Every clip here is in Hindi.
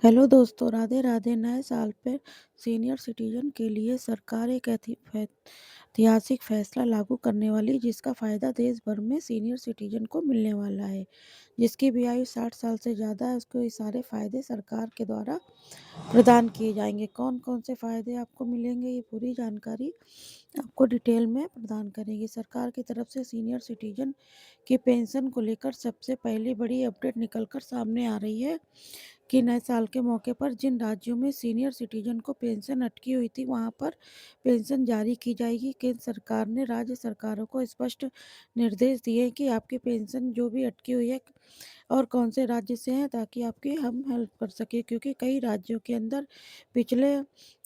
हेलो दोस्तों, राधे राधे। नए साल पर सीनियर सिटीजन के लिए सरकार एक ऐतिहासिक फैसला लागू करने वाली, जिसका फ़ायदा देश भर में सीनियर सिटीजन को मिलने वाला है। जिसकी भी आयु 60 साल से ज़्यादा है, उसको ये सारे फ़ायदे सरकार के द्वारा प्रदान किए जाएंगे। कौन कौन से फ़ायदे आपको मिलेंगे, ये पूरी जानकारी आपको डिटेल में प्रदान करेंगे। सरकार की तरफ से सीनियर सिटीजन की पेंशन को लेकर सबसे पहली बड़ी अपडेट निकलकर सामने आ रही है कि नए साल के मौके पर जिन राज्यों में सीनियर सिटीजन को पेंशन अटकी हुई थी, वहां पर पेंशन जारी की जाएगी। केंद्र सरकार ने राज्य सरकारों को स्पष्ट निर्देश दिए हैं कि आपकी पेंशन जो भी अटकी हुई है और कौन से राज्य से है, ताकि आपकी हम हेल्प कर सके, क्योंकि कई राज्यों के अंदर पिछले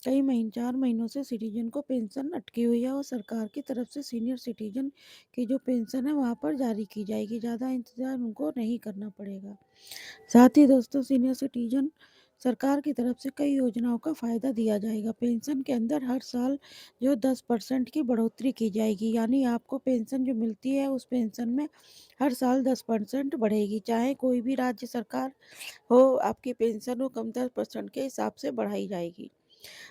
कई 4 महीनों से सिटीजन को पेंशन अटकी हुई है और सरकार की तरफ से सीनियर सिटीजन की जो पेंशन है वहाँ पर जारी की जाएगी। ज़्यादा इंतज़ार उनको नहीं करना पड़ेगा। साथ ही दोस्तों, सीनियर सिटीजन सरकार की तरफ से कई योजनाओं का फ़ायदा दिया जाएगा। पेंशन के अंदर हर साल जो 10% की बढ़ोतरी की जाएगी, यानी आपको पेंशन जो मिलती है उस पेंशन में हर साल 10% बढ़ेगी। चाहे कोई भी राज्य सरकार हो, आपकी पेंशन हो कम 10% के हिसाब से बढ़ाई जाएगी।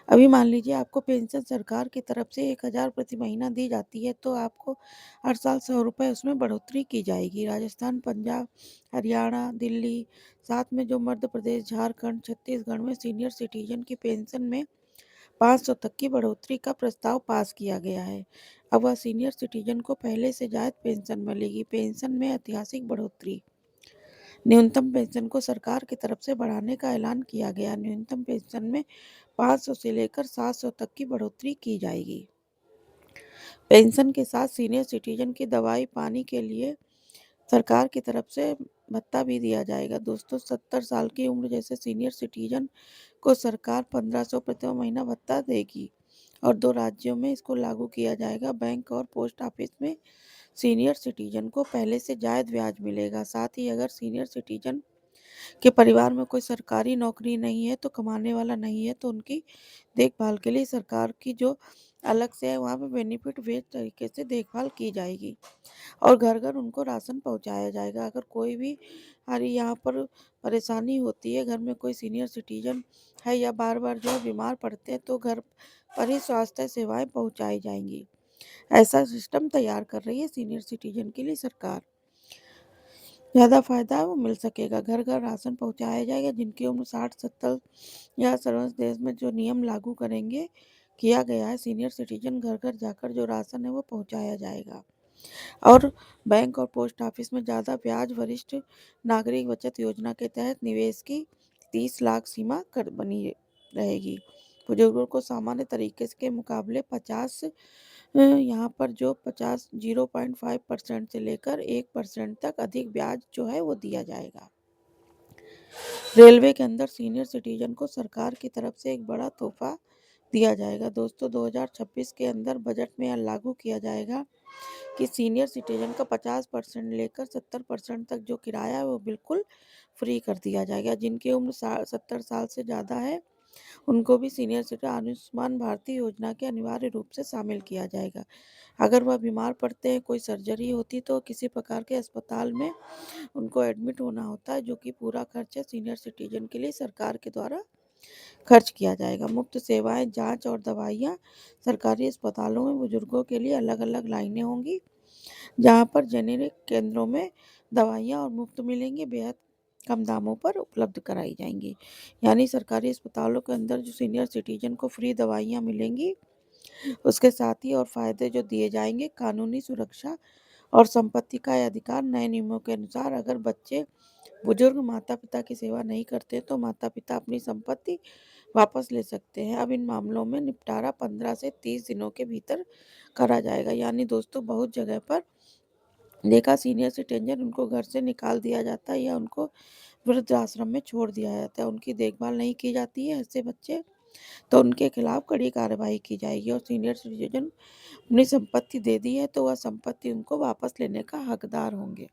अभी मान लीजिए आपको पेंशन सरकार की तरफ से 1000 प्रति महीना दी जाती है, तो आपको हर साल 100 रुपये उसमें बढ़ोतरी की जाएगी। राजस्थान, पंजाब, हरियाणा, दिल्ली, साथ में जो मध्य प्रदेश, झारखंड, छत्तीसगढ़ में सीनियर सिटीजन की पेंशन में 500 तक की बढ़ोतरी का प्रस्ताव पास किया गया है। अब वह सीनियर सिटीजन को पहले से ज्यादा पेंशन मिलेगी। पेंशन में ऐतिहासिक बढ़ोतरी। न्यूनतम पेंशन को सरकार की तरफ से बढ़ाने का ऐलान किया गया। न्यूनतम पेंशन में 500 से लेकर 700 तक की बढ़ोतरी की जाएगी। पेंशन के साथ सीनियर सिटीजन की दवाई पानी के लिए सरकार की तरफ से भत्ता भी दिया जाएगा। दोस्तों, 70 साल की उम्र जैसे सीनियर सिटीजन को सरकार 1500 प्रति महीना भत्ता देगी और 2 राज्यों में इसको लागू किया जाएगा। बैंक और पोस्ट ऑफिस में सीनियर सिटीजन को पहले से ज्यादा ब्याज मिलेगा। साथ ही अगर सीनियर सिटीजन कि परिवार में कोई सरकारी नौकरी नहीं है, तो कमाने वाला नहीं है, तो उनकी देखभाल के लिए सरकार की जो अलग से है वहाँ पे बेनिफिट वेज तरीके से देखभाल की जाएगी और घर घर उनको राशन पहुँचाया जाएगा। अगर कोई भी हमारी यहाँ पर परेशानी होती है, घर में कोई सीनियर सिटीजन है या बार बार जो है बीमार पड़ते हैं, तो घर पर ही स्वास्थ्य सेवाएं पहुँचाई जाएंगी। ऐसा सिस्टम तैयार कर रही है सीनियर सिटीजन के लिए सरकार। ज़्यादा फायदा है वो मिल सकेगा। घर घर राशन पहुंचाया जाएगा। जिनकी उम्र 60-70 या सर्वोच्च देश में जो नियम लागू करेंगे किया गया है, सीनियर सिटीजन घर घर जाकर जो राशन है वो पहुंचाया जाएगा। और बैंक और पोस्ट ऑफिस में ज़्यादा ब्याज। वरिष्ठ नागरिक बचत योजना के तहत निवेश की 30 लाख सीमा कर बनी रहेगी। बुजुर्गों को सामान्य तरीके के मुकाबले 50 यहाँ पर जो 0.5% से लेकर 1% तक अधिक ब्याज जो है वो दिया जाएगा। रेलवे के अंदर सीनियर सिटीजन को सरकार की तरफ से एक बड़ा तोहफा दिया जाएगा। दोस्तों, 2026 के अंदर बजट में यह लागू किया जाएगा कि सीनियर सिटीजन का 50% लेकर 70% तक जो किराया है वो बिल्कुल फ्री कर दिया जाएगा। जिनकी उम्र 70 साल से ज़्यादा है, उनको भी सीनियर सिटीजन आयुष्मान भारतीय योजना के अनिवार्य रूप से शामिल किया जाएगा। अगर वह बीमार पड़ते हैं, कोई सर्जरी होती, तो किसी प्रकार के अस्पताल में उनको एडमिट होना होता है, जो कि पूरा खर्चा सीनियर सिटीजन के लिए सरकार के द्वारा खर्च किया जाएगा। मुफ्त सेवाएं, जांच और दवाइयाँ। सरकारी अस्पतालों में बुजुर्गों के लिए अलग अलग लाइनें होंगी, जहां पर जेनेरिक केंद्रों में दवाइयाँ और मुफ्त मिलेंगी, बेहद कम दामों पर उपलब्ध कराई जाएंगी। यानी सरकारी अस्पतालों के अंदर जो सीनियर सिटीजन को फ्री दवाइयाँ मिलेंगी, उसके साथ ही और फायदे जो दिए जाएंगे, कानूनी सुरक्षा और संपत्ति का यह अधिकार। नए नियमों के अनुसार अगर बच्चे बुजुर्ग माता पिता की सेवा नहीं करते, तो माता पिता अपनी संपत्ति वापस ले सकते हैं। अब इन मामलों में निपटारा 15 से 30 दिनों के भीतर करा जाएगा। यानी दोस्तों, बहुत जगह पर देखा सीनियर सिटीजन उनको घर से निकाल दिया जाता है या उनको वृद्धाश्रम में छोड़ दिया जाता है, उनकी देखभाल नहीं की जाती है। ऐसे बच्चे तो उनके खिलाफ कड़ी कार्रवाई की जाएगी और सीनियर सिटीजन अपनी संपत्ति दे दी है, तो वह संपत्ति उनको वापस लेने का हकदार होंगे।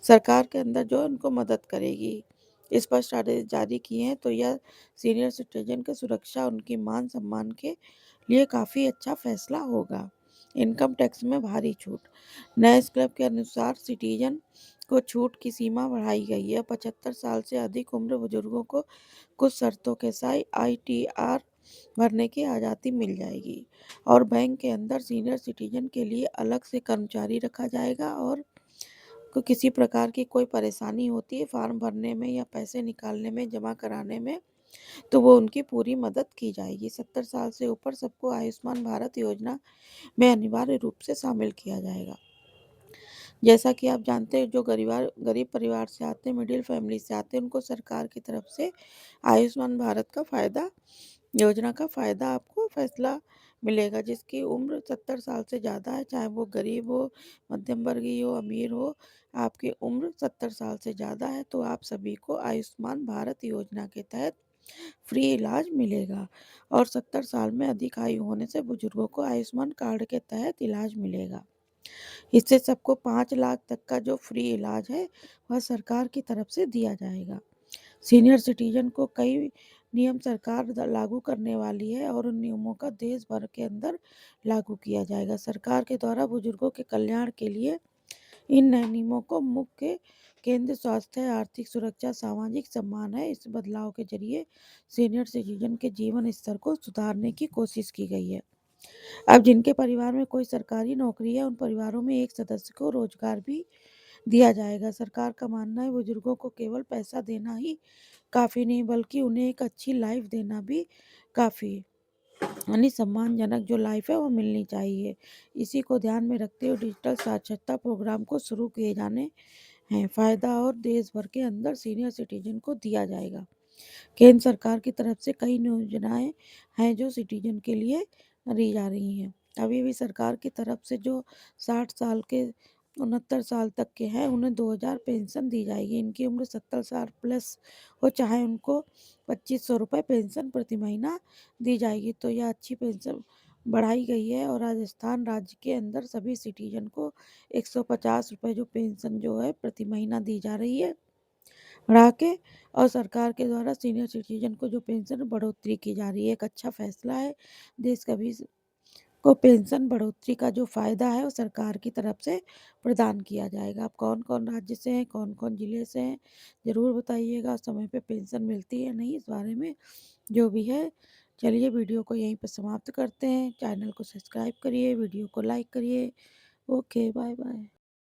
सरकार के अंदर जो है उनको मदद करेगी। स्पष्ट आदेश जारी किए हैं, तो यह सीनियर सिटीजन की सुरक्षा, उनकी मान सम्मान के लिए काफ़ी अच्छा फैसला होगा। इनकम टैक्स में भारी छूट। नए स्लैब के अनुसार सिटीजन को छूट की सीमा बढ़ाई गई है। 75 साल से अधिक उम्र बुजुर्गों को कुछ शर्तों के साथ आईटीआर भरने की आज़ादी मिल जाएगी और बैंक के अंदर सीनियर सिटीजन के लिए अलग से कर्मचारी रखा जाएगा और को किसी प्रकार की कोई परेशानी होती है फॉर्म भरने में या पैसे निकालने में, जमा कराने में, तो वो उनकी पूरी मदद की जाएगी। 70 साल से ऊपर सबको आयुष्मान भारत योजना में अनिवार्य रूप से शामिल किया जाएगा। जैसा कि आप जानते हैं, जो गरीब परिवार से आते हैं, मिडिल फैमिली से आते हैं, उनको सरकार की तरफ से आयुष्मान भारत का फ़ायदा योजना का फ़ायदा आपको फैसला मिलेगा। जिसकी उम्र 70 साल से ज़्यादा है, चाहे वो गरीब हो, मध्यम वर्गीय हो, अमीर हो, आपकी उम्र 70 साल से ज़्यादा है तो आप सभी को आयुष्मान भारत योजना के तहत फ्री इलाज मिलेगा और 70 साल में अधिक आयु होने से बुजुर्गों को आयुष्मान कार्ड के तहत इलाज मिलेगा। इससे सबको 5 लाख तक का जो फ्री इलाज है वह सरकार की तरफ से दिया जाएगा। सीनियर सिटीजन को कई नियम सरकार लागू करने वाली है और उन नियमों का देश भर के अंदर लागू किया जाएगा। सरकार के द्वारा बुजुर्गों के कल्याण के लिए इन नए नियमों को मुख्य केंद्र स्वास्थ्य, आर्थिक सुरक्षा, सामाजिक सम्मान है। इस बदलाव के जरिए सीनियर सिटीजन के जीवन स्तर को सुधारने की कोशिश की गई है। अब जिनके परिवार में कोई सरकारी नौकरी है, उन परिवारों में एक सदस्य को रोजगार भी दिया जाएगा। सरकार का मानना है बुजुर्गों को केवल पैसा देना ही काफ़ी नहीं, बल्कि उन्हें एक अच्छी लाइफ देना भी काफ़ी है। यानी सम्मानजनक जो लाइफ है वो मिलनी चाहिए। इसी को ध्यान में रखते हुए डिजिटल साक्षरता प्रोग्राम को शुरू किए जाने हैं। फ़ायदा और देश भर के अंदर सीनियर सिटीजन को दिया जाएगा। केंद्र सरकार की तरफ से कई योजनाएं हैं जो सिटीजन के लिए दी जा रही हैं। अभी भी सरकार की तरफ से जो 60 साल के 69 साल तक के हैं उन्हें 2000 पेंशन दी जाएगी। इनकी उम्र 70 साल प्लस हो, चाहे उनको 2500 रुपये पेंशन प्रति महीना दी जाएगी। तो यह अच्छी पेंशन बढ़ाई गई है और राजस्थान राज्य के अंदर सभी सिटीजन को 150 रुपये जो पेंशन जो है प्रति महीना दी जा रही है बढ़ा के, और सरकार के द्वारा सीनियर सिटीजन को जो पेंशन बढ़ोतरी की जा रही है, एक अच्छा फैसला है। देश का भी को पेंशन बढ़ोतरी का जो फ़ायदा है वो सरकार की तरफ से प्रदान किया जाएगा। आप कौन कौन राज्य से हैं, कौन कौन ज़िले से हैं, ज़रूर बताइएगा। समय पे पेंशन मिलती है नहीं, इस बारे में जो भी है। चलिए वीडियो को यहीं पर समाप्त करते हैं। चैनल को सब्सक्राइब करिए, वीडियो को लाइक करिए। Okay, bye bye.